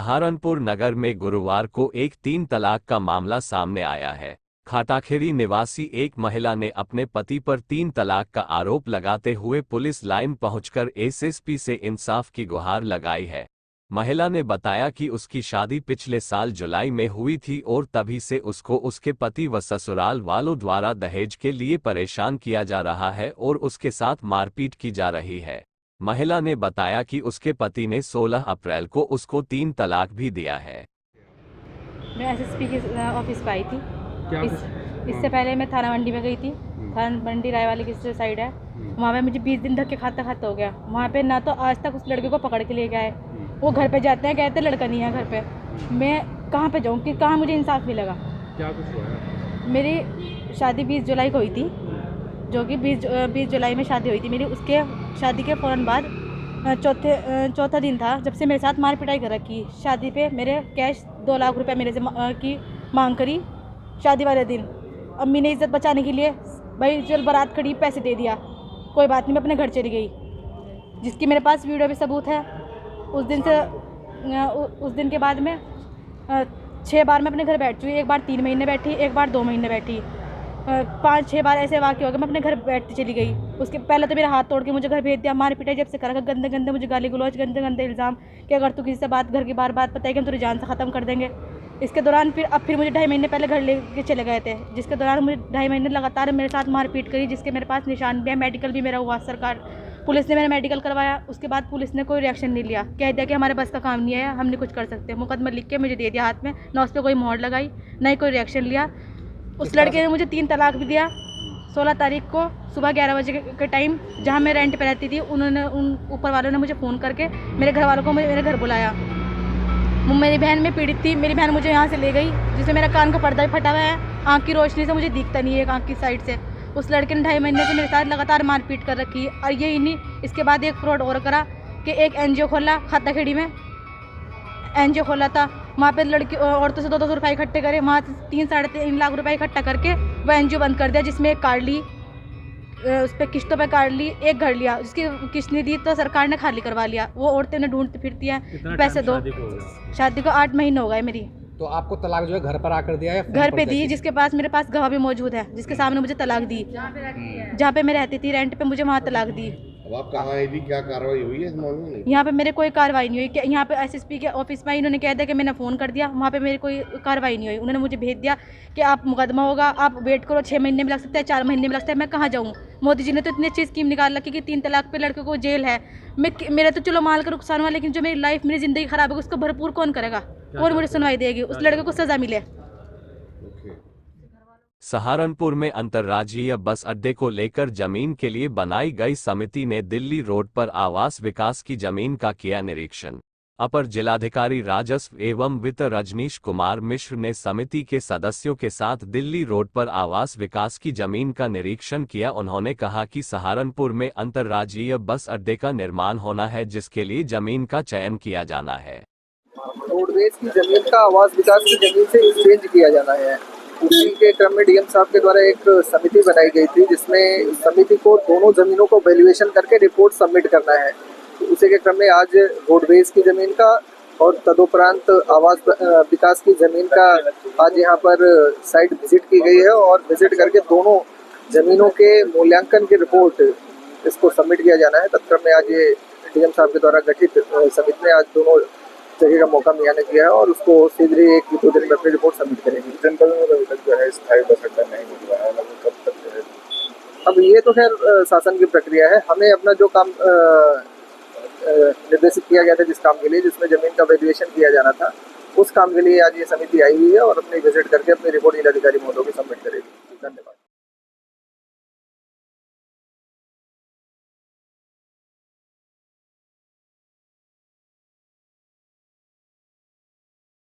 सहारनपुर नगर में गुरुवार को एक 3 तलाक का मामला सामने आया है। खाटाखेड़ी निवासी एक महिला ने अपने पति पर 3 तलाक का आरोप लगाते हुए पुलिस लाइन पहुंचकर एसएसपी से इंसाफ की गुहार लगाई है। महिला ने बताया कि उसकी शादी पिछले साल जुलाई में हुई थी और तभी से उसको उसके पति व ससुराल वालों द्वारा दहेज के लिए परेशान किया जा रहा है और उसके साथ मारपीट की जा रही है। महिला ने बताया कि उसके पति ने 16 अप्रैल को उसको 3 तलाक भी दिया है। मैं एसएसपी के ऑफिस पर आई थी। इससे पहले मैं थाना मंडी में गई थी। थाना मंडी रायवाली की साइड है, वहाँ पे मुझे 20 दिन धक्के खाता खाता हो गया। वहाँ पे ना तो आज तक उस लड़के को पकड़ के ले गए। वो घर पे जाते हैं, कहते हैं लड़का नहीं है घर पे। मैं कहाँ पे जाऊँ कि कहाँ मुझे इंसाफ मिलेगा? क्या कुछ हुआ है? मेरी शादी 20 जुलाई को हुई थी, जो कि 20 जुलाई में शादी हुई थी मेरी। उसके शादी के फ़ौरन बाद चौथा दिन था जब से मेरे साथ मार पिटाई कर रखी। शादी पे मेरे कैश 2 लाख रुपए मेरे से की मांग करी शादी वाले दिन। अम्मी ने इज्जत बचाने के लिए भाई चल बारात खड़ी पैसे दे दिया, कोई बात नहीं, मैं अपने घर चली गई, जिसकी मेरे पास वीडियो भी सबूत है। उस दिन के बाद में 6 बार मैं अपने घर बैठ चुकी। एक बार 3 महीने बैठी, एक बार 2 महीने बैठी, 5-6 बार ऐसे वाक़ हो गए मैं अपने घर बैठती चली गई। उसके पहले तो मेरा हाथ तोड़ के मुझे घर भेज दिया, मार पिटाई जब से करा, गंदे गंदे मुझे गाली गलौज, गंदे गंदे इल्ज़ाम कि अगर तू किसी से घर की बार बात बताएगी हम तुझे जान से ख़त्म कर देंगे। इसके दौरान फिर मुझे 2.5 महीने पहले घर लेके चले गए थे, जिसके दौरान मुझे 2.5 महीने लगातार मेरे साथ मारपीट करी, जिसके मेरे पास निशान भी है। मेडिकल भी मेरा हुआ, सरकार पुलिस ने मेरा मेडिकल करवाया। उसके बाद पुलिस ने कोई रिएक्शन नहीं लिया, कह दिया कि हमारे बस का काम नहीं है, हम नहीं कुछ कर सकते। मुकदमा लिख के मुझे दे दिया हाथ में, ना उस पर कोई मोहर लगाई, ना ही कोई रिएक्शन लिया। उस लड़के ने मुझे 3 तलाक भी दिया। 16 तारीख को सुबह 11 बजे के टाइम, जहाँ मैं रेंट पे रहती थी, उन ऊपर वालों ने मुझे फ़ोन करके मेरे घर वालों को मेरे घर बुलाया। मेरी बहन में पीड़ित थी, मेरी बहन मुझे यहाँ से ले गई, जिसमें मेरा कान का पर्दा भी फटा हुआ है, आँख की रोशनी से मुझे दिखता नहीं है, एक आँख की साइड से। उस लड़के ने 2.5 महीने से मेरे साथ लगातार मारपीट कर रखी है। और यही नहीं, इसके बाद एक फ्रॉड और करा कि एक NGO खोला, खाटाखेड़ी में NGO खोला था। वहाँ पे लड़की औरतों से 200 रुपये इकट्ठे करे, वहाँ से 3-3.5 लाख रुपए इकट्ठा करके वह NGO बंद कर दिया, जिसमें एक कार ली, उस पर किस्तों पे कार ली, एक घर लिया, उसकी किस्त नहीं दी तो सरकार ने खाली करवा लिया। वो औरतें उन्हें ढूंढती फिरती हैं, पैसे दो। शादी को 8 महीने हो गए मेरी। तो आपको तलाक जो है घर पर आकर दिया है? घर पे दी, जिसके पास मेरे पास गवाह भी मौजूद है, जिसके सामने मुझे तलाक दी। जहाँ पे मैं रहती थी रेंट पे, मुझे वहाँ तलाक दी। अब आप कहाँ आई थी, क्या कार्रवाई हुई है इस मामले में? यहाँ पे मेरे कोई कार्रवाई नहीं हुई। यहाँ पे SSP के ऑफिस में इन्होंने कह दिया कि मैंने फ़ोन कर दिया, वहाँ पे मेरी कोई कार्रवाई नहीं हुई। उन्होंने मुझे भेज दिया कि आप मुकदमा होगा, आप वेट करो, 6 महीने में लग सकता है, 4 महीने में लग सकता है। मैं कहाँ जाऊँ? मोदी जी ने तो इतनी अच्छी स्कीम निकाल रखी कि 3 तलाक पे लड़के को जेल है। मेरे तो चलो माल का नुकसान हुआ, लेकिन जो मेरी लाइफ, मेरी ज़िंदगी ख़राब है, उसको भरपूर कौन करेगा? कौन मुझे सुनवाई देगी? उस लड़के को सज़ा मिले। सहारनपुर में अंतर्राज्यीय बस अड्डे को लेकर जमीन के लिए बनाई गई समिति ने दिल्ली रोड पर आवास विकास की जमीन का किया निरीक्षण। अपर जिलाधिकारी राजस्व एवं वित्त रजनीश कुमार मिश्र ने समिति के सदस्यों के साथ दिल्ली रोड पर आवास विकास की जमीन का निरीक्षण किया। उन्होंने कहा कि सहारनपुर में अंतर्राज्यीय बस अड्डे का निर्माण होना है, जिसके लिए जमीन का चयन किया जाना है। रोडवेज की जमीन का आवास विकास की जमीन से एक्सचेंज किया जाना है। उसी के क्रम में DM साहब के द्वारा एक समिति बनाई गई थी, जिसमें समिति को दोनों जमीनों को वैल्यूएशन करके रिपोर्ट सबमिट करना है। तो उसी के क्रम में आज रोडवेज की जमीन का और तदुपरांत आवास विकास की जमीन का आज यहाँ पर साइट विजिट की गई है और विजिट करके दोनों जमीनों के मूल्यांकन की रिपोर्ट इसको सबमिट किया जाना है। तत्क्रम में आज ये DM साहब के द्वारा गठित समिति ने आज दोनों जगह का मौका मुहैया किया है और उसको सीधे 1-2 दिन में अपनी रिपोर्ट सबमिट करेंगे। जनपद में अभी तक जो है स्थायी बस अड्डा नहीं मिल रहा है, कब तक जो है? अब ये तो खैर शासन की प्रक्रिया है। हमें अपना जो काम निर्देशित किया गया था, जिस काम के लिए, जिसमें जमीन का वैल्यूएशन किया जाना था, उस काम के लिए आज ये समिति आई हुई है और अपनी विजिट करके अपनी रिपोर्ट जिलाधिकारी महोदय को सबमिट करेगी।